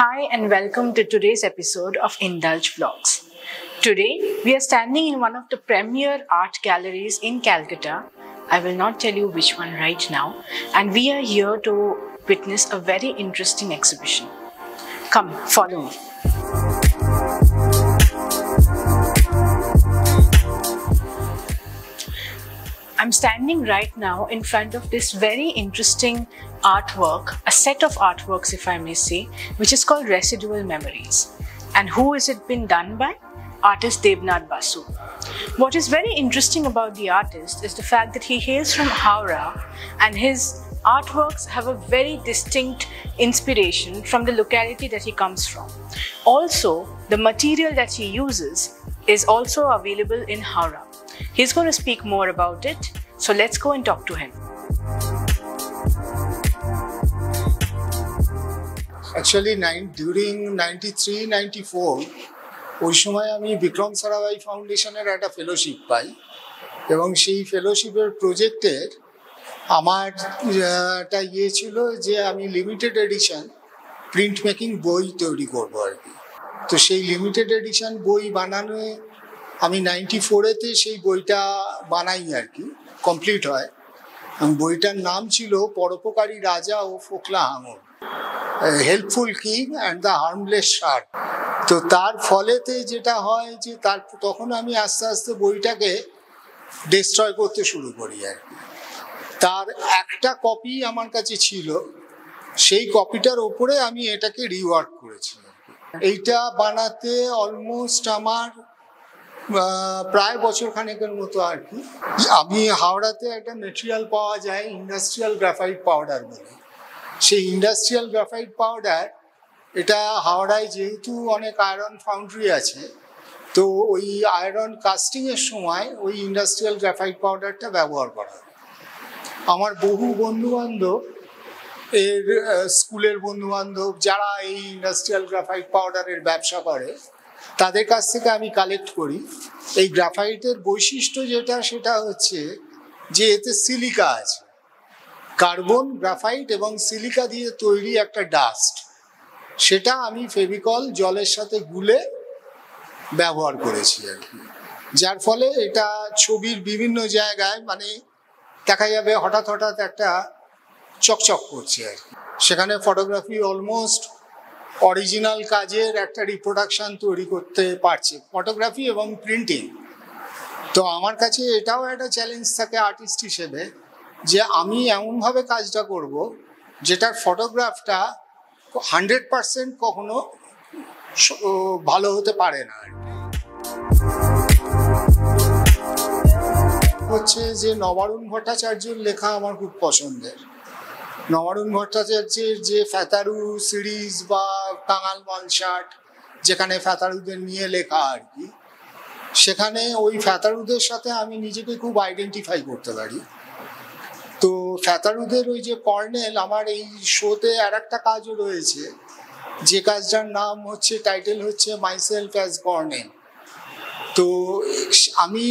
Hi and welcome to today's episode of Indulge Vlogs. Today we are standing in one of the premier art galleries in Calcutta. I will not tell you which one right now, and we are here to witness a very interesting exhibition. Come, follow me. I'm standing right now in front of this very interesting artwork, a set of artworks if I may say, which is called Residual Memories. And who is it been done by? Artist Debnath Basu. What is very interesting about the artist is the fact that he hails from Howrah and his artworks have a very distinct inspiration from the locality that he comes from. Also, the material that he uses is also available in Howrah. He's going to speak more about it, so let's go and talk to him. Actually, during 93-94, ওই সময় আমি বিক্রম সারাভাই ফাউন্ডেশনের একটা fellowship পাই এবং সেই ফেলোশিপের প্রজেক্টের আমার একটা ছিল যে আমি লিমিটেড এডিশন প্রিন্ট মেকিং বই তৈরি করবো আর কি। তো সেই লিমিটেড এডিশন বই বানানো আমি 94-এতে সেই বইটা বানাই আর কি, কমপ্লিট হয়। বইটার নাম ছিল পরোপকারী রাজা ও ফোকলা আঙুর, helpful king and the harmless Shark. তো তার ফলেতে যেটা হয় যে তখন আমি আস্তে আস্তে বইটাকে ডিস্ট্রয় করতে শুরু করি আর কি। তার একটা কপি আমার কাছে ছিল, সেই কপিটার ওপরে আমি এটাকে রিওয়ার্ক করেছি। এইটা বানাতে অলমোস্ট আমার প্রায় বছর খানেকের মতো আর কি। আমি হাওড়াতে একটা মেটেরিয়াল পাওয়া যায় ইন্ডাস্ট্রিয়াল গ্রাফাইট পাউডার বলে। সেই ইন্ডাস্ট্রিয়াল গ্রাফাইট পাউডার, এটা হাওড়ায় যেহেতু অনেক আয়রন ফাউন্ড্রি আছে, তো ওই আয়রন কাস্টিংয়ের সময় ওই ইন্ডাস্ট্রিয়াল গ্রাফাইট পাউডারটা ব্যবহার করা হয়। আমার বহু বন্ধুবান্ধব, এর স্কুলের বন্ধুবান্ধব যারা এই ইন্ডাস্ট্রিয়াল গ্রাফাইট পাউডারের ব্যবসা করে, তাদের কাছ থেকে আমি কালেক্ট করি। এই গ্রাফাইটের বৈশিষ্ট্য যেটা, সেটা হচ্ছে যে এতে সিলিকা আছে, কার্বন, গ্রাফাইট এবং সিলিকা দিয়ে তৈরি একটা ডাস্ট। সেটা আমি ফেভিকল জলের সাথে গুলে ব্যবহার করেছি আর কি, যার ফলে এটা ছবির বিভিন্ন জায়গায় মানে দেখা যাবে হঠাৎ হঠাৎ একটা চকচক করছে আর কি। সেখানে ফটোগ্রাফি অলমোস্ট অরিজিনাল কাজের একটা রিপ্রোডাকশন তৈরি করতে পারছে, ফটোগ্রাফি এবং প্রিন্টিং। তো আমার কাছে এটাও একটা চ্যালেঞ্জ থাকে আর্টিস্ট হিসেবে, যে আমি এমনভাবে কাজটা করব যেটার ফটোগ্রাফটা 100% কখনো ভালো হতে পারে না। হচ্ছে যে নবারুণ ভট্টাচার্যের লেখা আমার খুব পছন্দের। নবারুণ ভট্টাচার্যের যে ফ্যাতারু সিরিজ বা কাঙাল মালসাট, যেখানে ফ্যাতারুদের নিয়ে লেখা আর কি, সেখানে ওই ফ্যাতারুদের সাথে আমি নিজেকে খুব আইডেন্টিফাই করতে পারি। তো ফ্যাতারুদের ওই যে কর্নেল, আমার এই শোতে আর একটা কাজও রয়েছে, যে কাজটার নাম হচ্ছে, টাইটেল হচ্ছে মাইসেলফ অ্যাজ কর্নেল। তো আমি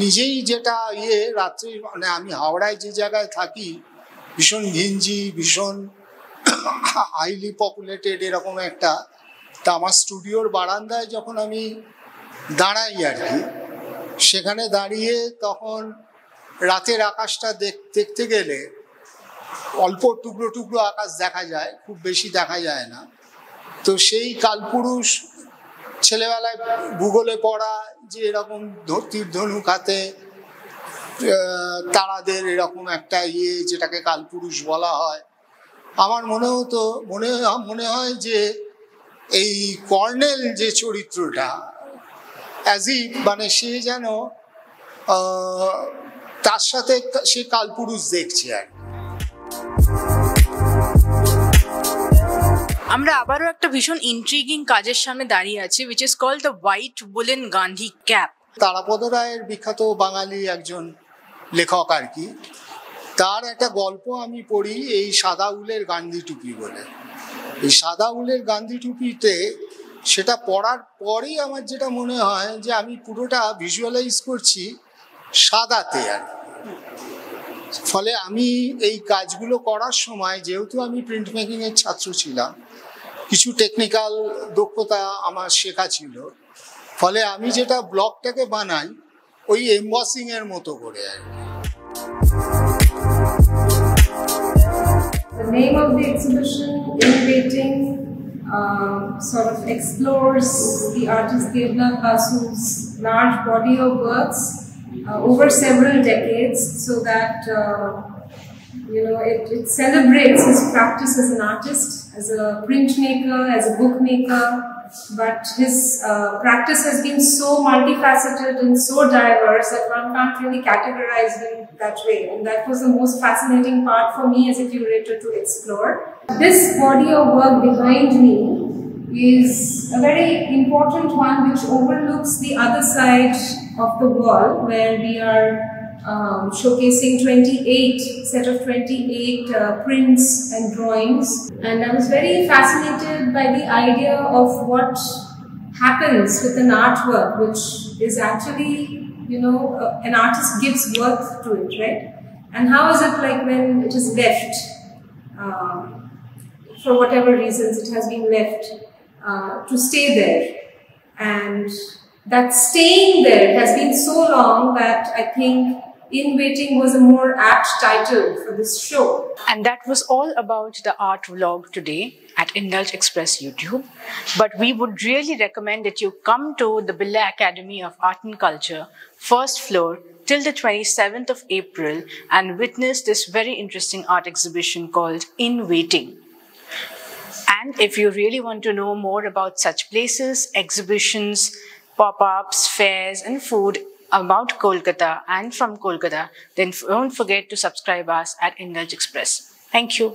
নিজেই যেটা রাত্রে মানে আমি হাওড়ায় যে জায়গায় থাকি, ভীষণ ঘিঞ্জি, ভীষণ হাইলি পপুলেটেড এরকম একটা, তা আমার স্টুডিওর বারান্দায় যখন আমি দাঁড়াই আর কি, সেখানে দাঁড়িয়ে তখন রাতের আকাশটা দেখতে গেলে অল্প টুকরো টুকরো আকাশ দেখা যায়, খুব বেশি দেখা যায় না। তো সেই কালপুরুষ ছেলেবেলায় ভূগোলে পড়া যে এরকম তীর ধনুক হাতে তারাদের এরকম একটা যেটাকে কালপুরুষ বলা হয়, আমার মনে হয় যে এই কর্নেল যে চরিত্রটা অ্যাজিভ, মানে সে যেন তার সাথে সে কালপুরুষ দেখছে আর। আমরা আবারও একটা ভীষণ ইন্ট্রিগিং কাজের সামনে দাঁড়িয়ে আছি, which is called the white woolen Gandhi cap. Tarapada রায়ের বিখ্যাত বাঙালি একজন লেখক আর কি, তার একটা গল্প আমি পড়ি, এই সাদা উলের গান্ধী টুপি বলে। এই সাদা উলের গান্ধী টুপিতে সেটা পড়ার পরেই আমার যেটা মনে হয় যে আমি পুরোটা ভিজুয়ালাইজ করছি সাদাতে আর কি। ফলে আমি এই কাজগুলো করার সময়, যেহেতু আমি প্রিন্ট মেকিংয়ের ছাত্র ছিলাম, কিছু টেকনিক্যাল দক্ষতা আমার শেখা ছিল, ফলে আমি যেটা ব্লকটাকে বানাই ওই এমবসিং এর মতো করে আর কি। The name of the exhibition, Innovating, sort of explores the artist Devnath Basu's large body of works over several decades, so that it celebrates his practice as an artist, as a printmaker, as a bookmaker. But his practice has been so multifaceted and so diverse that one can't really categorize him that way. And that was the most fascinating part for me as a curator to explore. This body of work behind me is a very important one which overlooks the other side of the wall, where we are showcasing 28 set of 28 prints and drawings. And I was very fascinated by the idea of what happens with an artwork, which is actually, an artist gives worth to it, right? And how is it like when it is left, for whatever reasons it has been left to stay there. And that staying there has been so long that I think Innovating was a more apt title for this show. And that was all about the art vlog today at Indulge Express YouTube. But we would really recommend that you come to the Birla Academy of Art and Culture, first floor, till the 27th of April and witness this very interesting art exhibition called Innovating. And if you really want to know more about such places, exhibitions, pop-ups, fairs and food about Kolkata and from Kolkata, then don't forget to subscribe us at Indulge Express. Thank you.